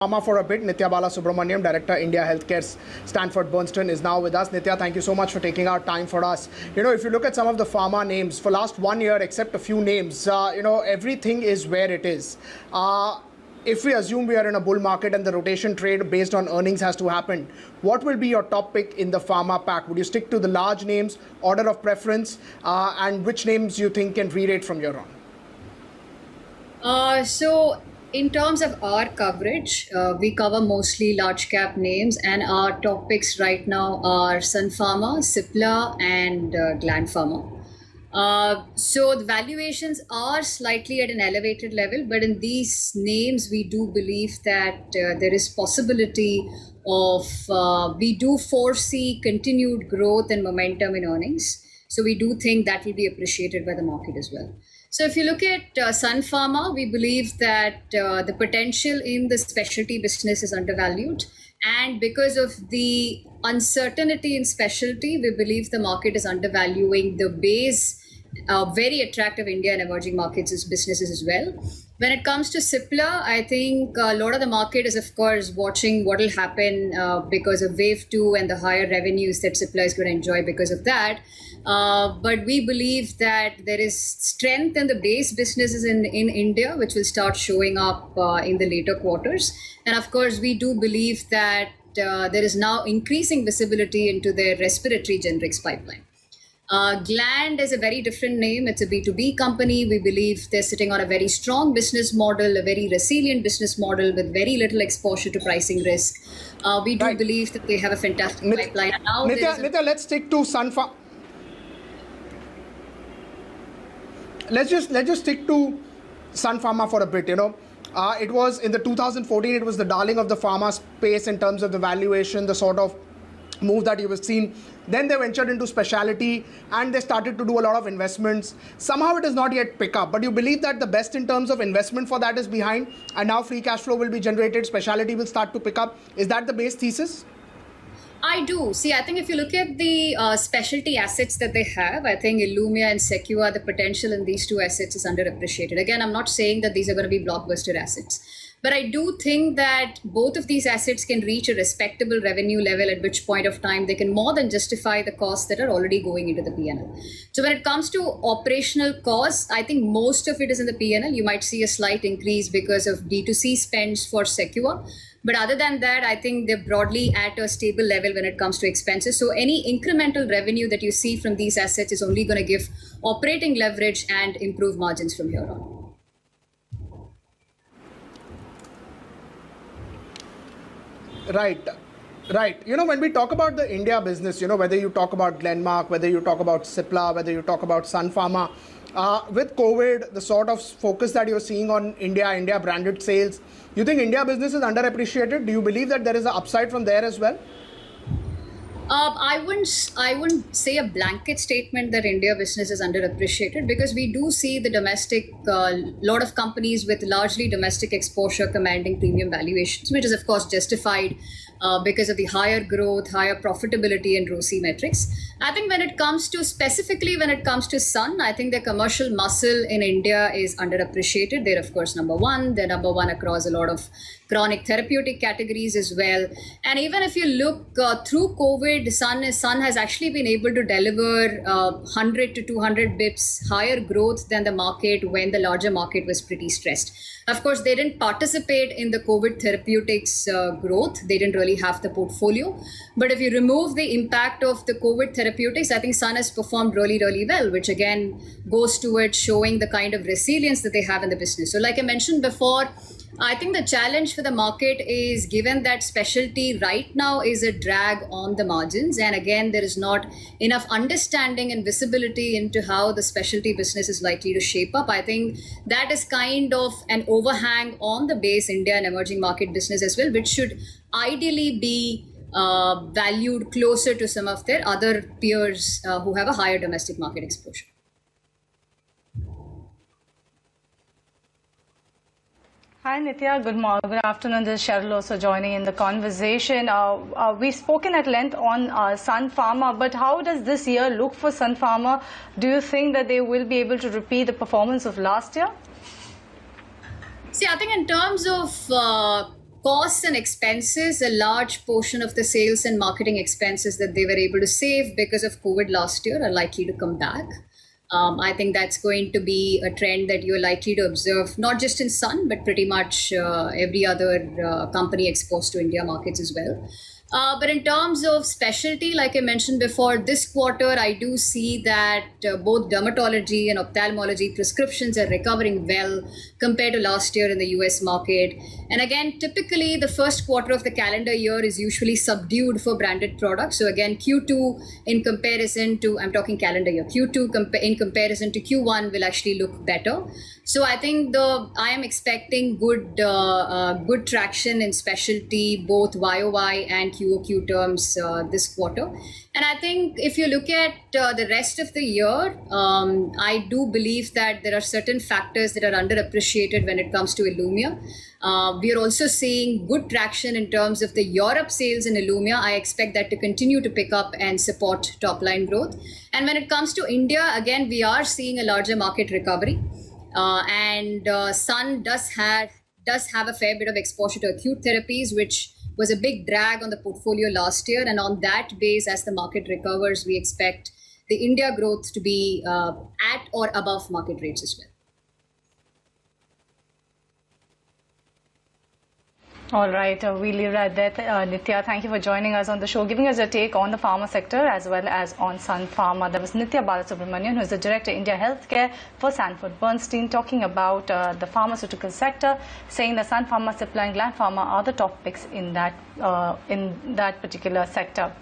Pharma for a bit. Nithya Balasubramaniam, Director, India Healthcare, Stanford Bernstein, is now with us. Nithya, thank you so much for taking out time for us. If you look at some of the pharma names, for last 1 year, except a few names, everything is where it is. If we assume we are in a bull market and the rotation trade based on earnings has to happen, what will be your top pick in the pharma pack? Would you stick to the large names, order of preference, and which names you think can re-rate from here on? In terms of our coverage, we cover mostly large cap names, and our top picks right now are Sun Pharma, Cipla, and Gland Pharma. So the valuations are slightly at an elevated level, but in these names, we do believe that there is possibility of, we do foresee continued growth and momentum in earnings. So we do think that will be appreciated by the market as well. So if you look at Sun Pharma, we believe that the potential in the specialty business is undervalued. And because of the uncertainty in specialty, we believe the market is undervaluing the base, very attractive India and emerging markets as businesses as well. When it comes to Cipla, I think a lot of the market is, of course, watching what will happen because of Wave 2 and the higher revenues that Cipla is going to enjoy because of that. But we believe that there is strength in the base businesses in India, which will start showing up in the later quarters. And of course, we do believe that there is now increasing visibility into their respiratory generics pipeline. Gland is a very different name. It's a B2B company. We believe they're sitting on a very strong business model, a very resilient business model with very little exposure to pricing risk. We do believe that they have a fantastic pipeline. Now, Nithya, let's stick to Sun Pharma. Let's just stick to Sun Pharma for a bit. It was in the 2014. It was the darling of the pharma space in terms of the valuation, the sort of move that you have seen. Then they ventured into specialty and they started to do a lot of investments. Somehow it has not yet picked up, but you believe that the best in terms of investment for that is behind, and now free cash flow will be generated, specialty will start to pick up. Is that the base thesis? I do. See, I think if you look at the specialty assets that they have, I think Illumya and Sequa, the potential in these two assets is underappreciated. Again, I'm not saying that these are going to be blockbuster assets, but I do think that both of these assets can reach a respectable revenue level, at which point of time they can more than justify the costs that are already going into the P&L. So when it comes to operational costs, I think most of it is in the P&L. You might see a slight increase because of D2C spends for Sequa. But other than that, I think they're broadly at a stable level when it comes to expenses. So any incremental revenue that you see from these assets is only going to give operating leverage and improve margins from here on. Right. When we talk about the India business, whether you talk about Glenmark, whether you talk about Cipla, whether you talk about Sun Pharma, with COVID, the sort of focus that you're seeing on India branded sales, you think India business is underappreciated? Do you believe that there is an upside from there as well? I wouldn't say a blanket statement that India business is underappreciated, because we do see the domestic, lot of companies with largely domestic exposure commanding premium valuations, which is of course justified because of the higher growth, higher profitability and ROCE metrics. I think when it comes to Sun, I think the commercial muscle in India is underappreciated. They're of course number one. They're number one across a lot of chronic therapeutic categories as well. And even if you look through COVID, Sun has actually been able to deliver 100 to 200 bips higher growth than the market when the larger market was pretty stressed. Of course, they didn't participate in the COVID therapeutics growth. They didn't really have the portfolio. But if you remove the impact of the COVID therapeutics, I think Sun has performed really, really well, which again goes towards showing the kind of resilience that they have in the business. So like I mentioned before, I think the challenge for the market is, given that specialty right now is a drag on the margins, and again, there is not enough understanding and visibility into how the specialty business is likely to shape up. I think that is kind of an overhang on the base India and emerging market business as well, which should ideally be valued closer to some of their other peers who have a higher domestic market exposure. Hi Nithya, good afternoon. This is Cheryl also joining in the conversation. We've spoken at length on Sun Pharma, but how does this year look for Sun Pharma? Do you think that they will be able to repeat the performance of last year? See, I think in terms of costs and expenses, a large portion of the sales and marketing expenses that they were able to save because of COVID last year are likely to come back. I think that's going to be a trend that you're likely to observe, not just in Sun, but pretty much every other company exposed to India markets as well. But in terms of specialty, like I mentioned before, this quarter I do see that both dermatology and ophthalmology prescriptions are recovering well compared to last year in the US market. And again, typically the first quarter of the calendar year is usually subdued for branded products. So again, Q2 in comparison to, I'm talking calendar year, Q2 in comparison to Q1 will actually look better. So I think I am expecting good traction in specialty, both YOY and QOQ terms this quarter. And I think if you look at the rest of the year, I do believe that there are certain factors that are underappreciated when it comes to Illumia. We are also seeing good traction in terms of the Europe sales in Illumia. I expect that to continue to pick up and support top line growth. And when it comes to India, again, we are seeing a larger market recovery. And Sun does have a fair bit of exposure to acute therapies, which was a big drag on the portfolio last year. And on that base, as the market recovers, we expect the India growth to be at or above market rates as well. All right, we leave it at that. Nithya, thank you for joining us on the show, giving us a take on the pharma sector as well as on Sun Pharma. That was Nithya Balasubramanian, who is the Director, India Healthcare for Sanford Bernstein, talking about the pharmaceutical sector, saying that Sun Pharma, Cipla and Gland Pharma are the top picks in that particular sector.